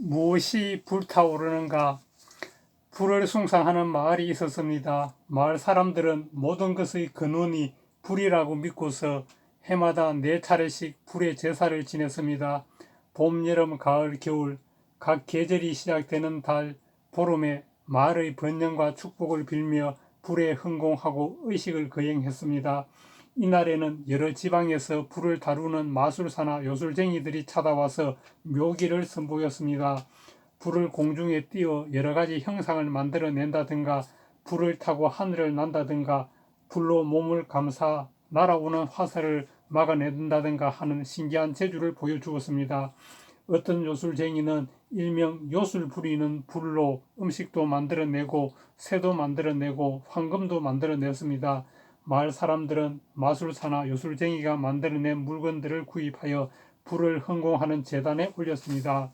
무엇이 불타오르는가? 불을 숭상하는 마을이 있었습니다. 마을 사람들은 모든 것의 근원이 불이라고 믿고서 해마다 4차례씩 불의 제사를 지냈습니다. 봄, 여름, 가을, 겨울 각 계절이 시작되는 달 보름에 마을의 번영과 축복을 빌며 불에 흥공하고 의식을 거행했습니다. 이날에는 여러 지방에서 불을 다루는 마술사나 요술쟁이들이 찾아와서 묘기를 선보였습니다. 불을 공중에 띄워 여러 가지 형상을 만들어낸다든가, 불을 타고 하늘을 난다든가, 불로 몸을 감싸 날아오는 화살을 막아낸다든가 하는 신기한 재주를 보여주었습니다. 어떤 요술쟁이는 일명 요술 부리는 불로 음식도 만들어내고 새도 만들어내고 황금도 만들어냈습니다. 마을 사람들은 마술사나 요술쟁이가 만들어낸 물건들을 구입하여 불을 흥공하는 제단에 올렸습니다.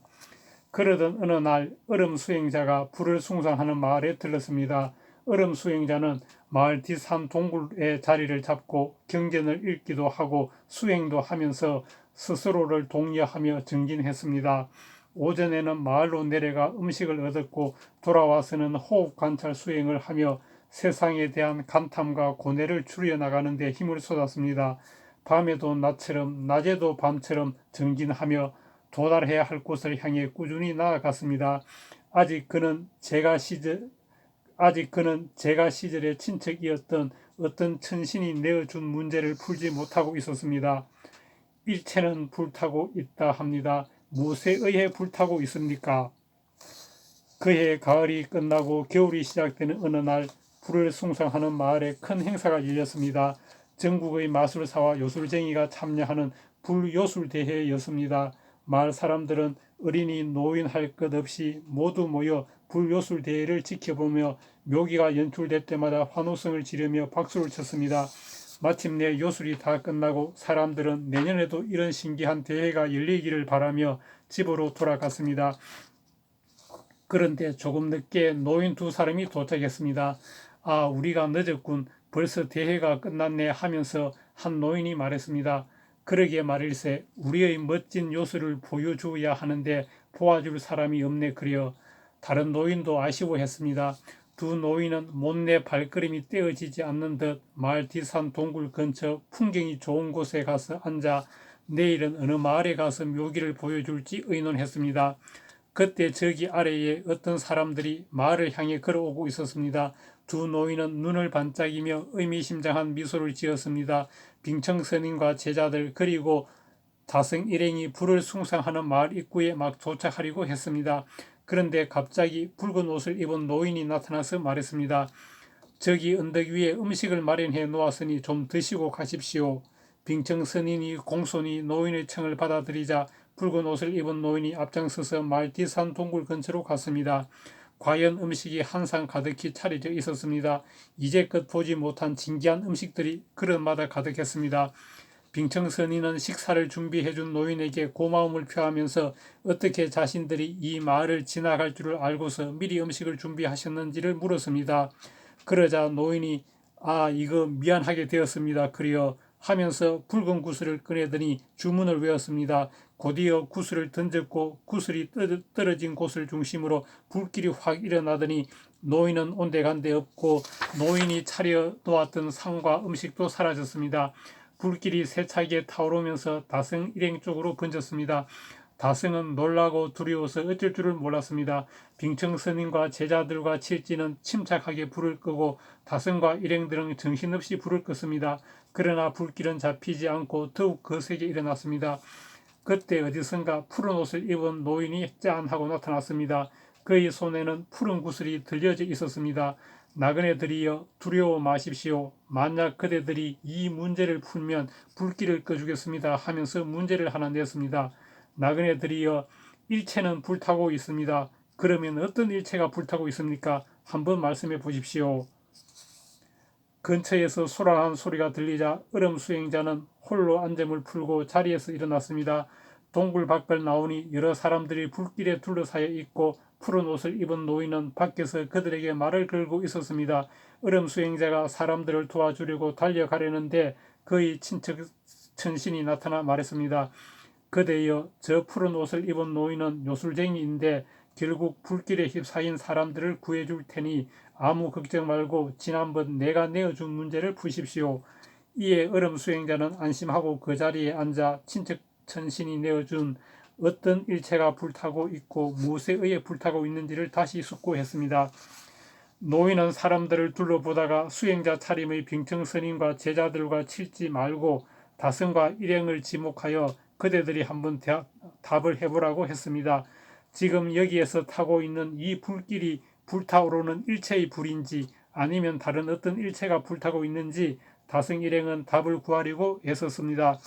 그러던 어느 날 얼음 수행자가 불을 숭상하는 마을에 들렀습니다. 얼음 수행자는 마을 뒷산 동굴에 자리를 잡고 경전을 읽기도 하고 수행도 하면서 스스로를 독려하며 정진했습니다. 오전에는 마을로 내려가 음식을 얻었고 돌아와서는 호흡 관찰 수행을 하며 세상에 대한 감탐과 고뇌를 줄여나가는 데 힘을 쏟았습니다. 밤에도 낮처럼 낮에도 밤처럼 정진하며 도달해야 할 곳을 향해 꾸준히 나아갔습니다. 아직 그는 제가 시절의 친척이었던 어떤 천신이 내어준 문제를 풀지 못하고 있었습니다. 일체는 불타고 있다 합니다. 무엇에 의해 불타고 있습니까? 그해 가을이 끝나고 겨울이 시작되는 어느 날 불을 숭상하는 마을에 큰 행사가 열렸습니다. 전국의 마술사와 요술쟁이가 참여하는 불요술대회였습니다. 마을 사람들은 어린이 노인 할 것 없이 모두 모여 불요술대회를 지켜보며 묘기가 연출될 때마다 환호성을 지르며 박수를 쳤습니다. 마침내 요술이 다 끝나고 사람들은 내년에도 이런 신기한 대회가 열리기를 바라며 집으로 돌아갔습니다. 그런데 조금 늦게 노인 2사람이 도착했습니다. 아, 우리가 늦었군. 벌써 대회가 끝났네 하면서 한 노인이 말했습니다. 그러게 말일세, 우리의 멋진 요술을 보여주어야 하는데 도와줄 사람이 없네 그려. 다른 노인도 아쉬워했습니다. 두 노인은 못내 발걸음이 떼어지지 않는 듯 마을 뒷산 동굴 근처 풍경이 좋은 곳에 가서 앉아 내일은 어느 마을에 가서 묘기를 보여줄지 의논했습니다. 그때 저기 아래에 어떤 사람들이 마을을 향해 걸어오고 있었습니다. 두 노인은 눈을 반짝이며 의미심장한 미소를 지었습니다. 빙청스님과 제자들 그리고 다성 일행이 불을 숭상하는 마을 입구에 막 도착하려고 했습니다. 그런데 갑자기 붉은 옷을 입은 노인이 나타나서 말했습니다. 저기 언덕 위에 음식을 마련해 놓았으니 좀 드시고 가십시오. 빙청스님이 공손히 노인의 청을 받아들이자 붉은 옷을 입은 노인이 앞장서서 마을 뒷산 동굴 근처로 갔습니다. 과연 음식이 한상 가득히 차려져 있었습니다. 이제껏 보지 못한 진기한 음식들이 그릇마다 가득했습니다. 빙청선인은 식사를 준비해준 노인에게 고마움을 표하면서 어떻게 자신들이 이 마을을 지나갈 줄을 알고서 미리 음식을 준비하셨는지를 물었습니다. 그러자 노인이 이거 미안하게 되었습니다. 그리어 하면서 붉은 구슬을 꺼내더니 주문을 외웠습니다. 곧이어 구슬을 던졌고 구슬이 떨어진 곳을 중심으로 불길이 확 일어나더니 노인은 온데간데 없고 노인이 차려 놓았던 상과 음식도 사라졌습니다. 불길이 세차게 타오르면서 다성 일행 쪽으로 번졌습니다. 다성은 놀라고 두려워서 어쩔 줄을 몰랐습니다. 빙청스님과 제자들과 칠지는 침착하게 불을 끄고 다성과 일행들은 정신없이 불을 껐습니다. 그러나 불길은 잡히지 않고 더욱 거세게 일어났습니다. 그때 어디선가 푸른 옷을 입은 노인이 짠 하고 나타났습니다. 그의 손에는 푸른 구슬이 들려져 있었습니다. 나그네들이여 두려워 마십시오. 만약 그대들이 이 문제를 풀면 불길을 꺼주겠습니다 하면서 문제를 하나 냈습니다. 나그네들이여 일체는 불타고 있습니다. 그러면 어떤 일체가 불타고 있습니까? 한번 말씀해 보십시오. 근처에서 소란한 소리가 들리자 얼음 수행자는 홀로 안점을 풀고 자리에서 일어났습니다. 동굴 밖을 나오니 여러 사람들이 불길에 둘러싸여 있고 푸른 옷을 입은 노인은 밖에서 그들에게 말을 걸고 있었습니다. 얼음 수행자가 사람들을 도와주려고 달려가려는데 그의 친척 천신이 나타나 말했습니다. 그대여 저 푸른 옷을 입은 노인은 요술쟁이인데 결국 불길에 휩싸인 사람들을 구해줄 테니 아무 걱정 말고 지난번 내가 내어준 문제를 푸십시오. 이에 얼음 수행자는 안심하고 그 자리에 앉아 친척 천신이 내어준 어떤 일체가 불타고 있고 무엇에 의해 불타고 있는지를 다시 숙고했습니다. 노인은 사람들을 둘러보다가 수행자 차림의 빙청 스님과 제자들과 칠지 말고 다승과 일행을 지목하여 그대들이 한번 답을 해보라고 했습니다. 지금 여기에서 타고 있는 이 불길이 불타오르는 일체의 불인지 아니면 다른 어떤 일체가 불타고 있는지 다승 일행은 답을 구하려고 애썼습니다.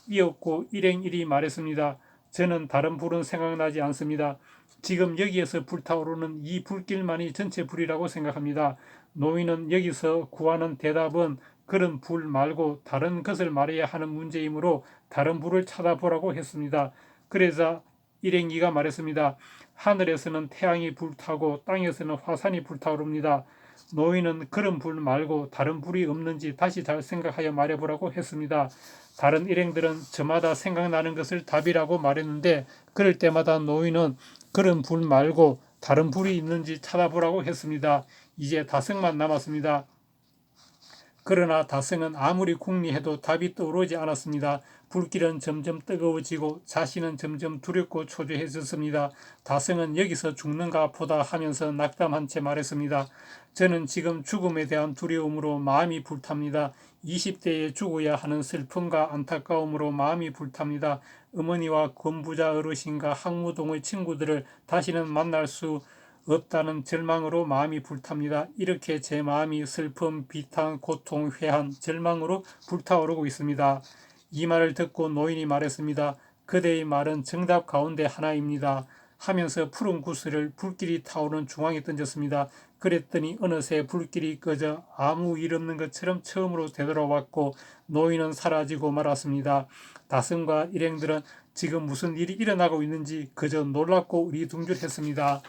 이었고 일행일이 말했습니다. 저는 다른 불은 생각나지 않습니다. 지금 여기에서 불타오르는 이 불길만이 전체 불이라고 생각합니다. 노인은 여기서 구하는 대답은 그런 불 말고 다른 것을 말해야 하는 문제이므로 다른 불을 찾아보라고 했습니다. 그래서 일행이가 말했습니다. 하늘에서는 태양이 불타고 땅에서는 화산이 불타오릅니다. 노인은 그런 불 말고 다른 불이 없는지 다시 잘 생각하여 말해보라고 했습니다. 다른 일행들은 저마다 생각나는 것을 답이라고 말했는데 그럴 때마다 노인은 그런 불 말고 다른 불이 있는지 찾아보라고 했습니다. 이제 다승만 남았습니다. 그러나 다승은 아무리 궁리해도 답이 떠오르지 않았습니다. 불길은 점점 뜨거워지고 자신은 점점 두렵고 초조해졌습니다. 다승은 여기서 죽는가 보다 하면서 낙담한 채 말했습니다. 저는 지금 죽음에 대한 두려움으로 마음이 불탑니다. 20대에 죽어야 하는 슬픔과 안타까움으로 마음이 불탑니다. 어머니와 권부자 어르신과 학무동의 친구들을 다시는 만날 수 없다는 절망으로 마음이 불탑니다. 이렇게 제 마음이 슬픔, 비탄, 고통, 회한, 절망으로 불타오르고 있습니다. 이 말을 듣고 노인이 말했습니다. 그대의 말은 정답 가운데 하나입니다. 하면서 푸른 구슬을 불길이 타오르는 중앙에 던졌습니다. 그랬더니 어느새 불길이 꺼져 아무 일 없는 것처럼 처음으로 되돌아왔고 노인은 사라지고 말았습니다. 다승과 일행들은 지금 무슨 일이 일어나고 있는지 그저 놀랍고 의리둥절했습니다.